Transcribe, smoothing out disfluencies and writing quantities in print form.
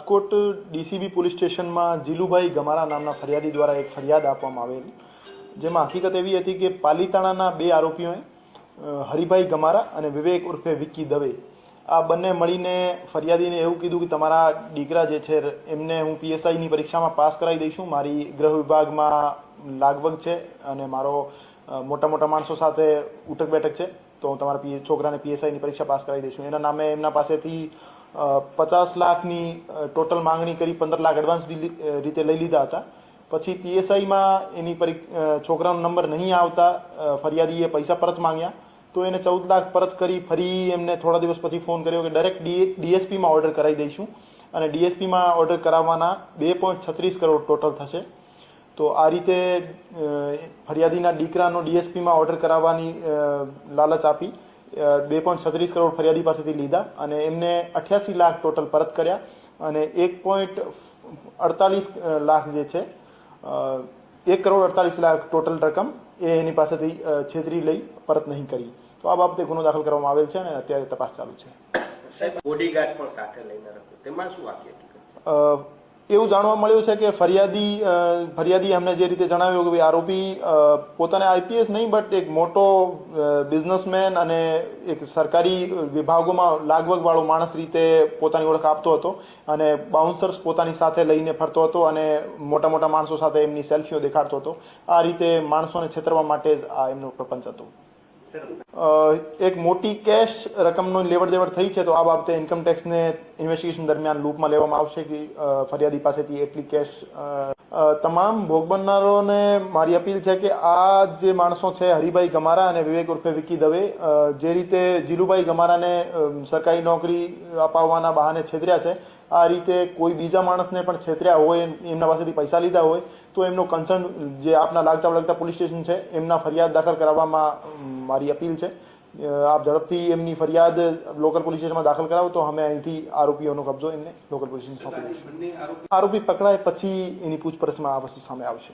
Rajkot DCB police સ્ટેશનમાં જીલુભાઈ ગમારા નામના ફરિયાદી દ્વારા એક ફરિયાદ આપવામાં આવેલ, જેમાં હકીકત એવી હતી કે પાલીતાણાના બે આરોપીઓએ હરિભાઈ ગમારા અને વિવેક ઉર્ફે વિક્કી દવે આ બંને મળીને ફરિયાદીને એવું કીધું કે તમારા દીકરા જે છે એમને હું પીએસઆઈની પરીક્ષામાં પાસ કરાવી દઈશું, મારી ગૃહ વિભાગમાં લાગવગ છે અને મારો મોટા મોટા માણસો સાથે ઉઠક બેઠક છે, તો હું તમારા છોકરાને પીએસઆઈની પરીક્ષા પાસ કરાવી દઈશું. એના નામે એમના પાસેથી 50 લાખની ટોટલ માંગણી કરી 15 લાખ એડવાન્સ રીતે લઈ લીધા હતા. પછી પીએસઆઈમાં એની છોકરાનો નંબર નહીં આવતા ફરિયાદીએ પૈસા પરત માંગ્યા, તો એને 14 લાખ પરત કરી ફરી એમને થોડા દિવસ પછી ફોન કર્યો કે ડાયરેક્ટ ડીએસપીમાં ઓર્ડર કરાવી દઈશું અને ડીએસપીમાં ઓર્ડર કરાવવાના 2.36 કરોડ ટોટલ થશે. તો આ રીતે ફરિયાદીના દીકરાનો ડીએસપીમાં ઓર્ડર કરાવવાની લાલચ આપી 2.36 કરોડ ફરિયાદી પાસેથી લીધા અને એમને 88 લાખ ટોટલ પરત કર્યા અને 1.48 લાખ જે છે 1 કરોડ 48 લાખ ટોટલ રકમ એ એની પાસેથી છેતરી લઈ પરત નહીં કરી. તો આ બાબતે ગુનો દાખલ કરવામાં આવેલ છે અને અત્યારે તપાસ ચાલુ છે. બોડીગાર્ડ પણ સાથે લઈને રાખો, તેમાં શું વાક્ય એવું જાણવા મળ્યું છે કે ફરિયાદી અમને જે રીતે જણાવ્યું કે આરોપી પોતાને આઈપીએસ નહીં બટ એક મોટો બિઝનેસમેન અને એક સરકારી વિભાગોમાં લાગવગ વાળો માણસ રીતે પોતાની ઓળખ આપતો હતો અને બાઉન્સર્સ પોતાની સાથે લઈને ફરતો હતો અને મોટા મોટા માણસો સાથે એમની સેલ્ફીઓ દેખાડતો હતો. આ રીતે માણસોને છેતરવા માટે જ આ એમનો પ્રપંચ હતો. એક મોટી કેશ રકમનો લેવડ દેવડ થઈ છે, તો આ બાબતે ઇન્કમટેક્સને ઇન્વેસ્ટિગેશન દરમિયાન લૂપમાં લેવામાં આવશે કે ફરિયાદી પાસેથી એટલી કેશ. તમામ ભોગ બનનારોને મારી અપીલ છે કે આ જે માણસો છે હરિભાઈ ગમારા અને વિવેક ઉર્ફે વિક્કી દવે જે રીતે જીલુભાઈ ગમારાને સરકારી નોકરી અપાવવાના બહાને છેતર્યા છે, આ રીતે કોઈ બીજા માણસને પણ છેતર્યા હોય, એમના પાસેથી પૈસા લીધા હોય તો એમનો કન્સર્ન જે આપના લાગતા પોલીસ સ્ટેશન છે એમના ફરિયાદ દાખલ કરાવવામાં મારી અપીલ છે. આપ ઝડપથી એમની ફરિયાદ લોકલ પોલીસ સ્ટેશનમાં દાખલ કરાવો તો અમે અહીંથી આરોપીઓનો કબજો એમને લોકલ પોલીસ સ્ટેશન સોંપી દઈશું. આરોપી પકડાય પછી એની પૂછપરછમાં આ વસ્તુ સામે આવશે.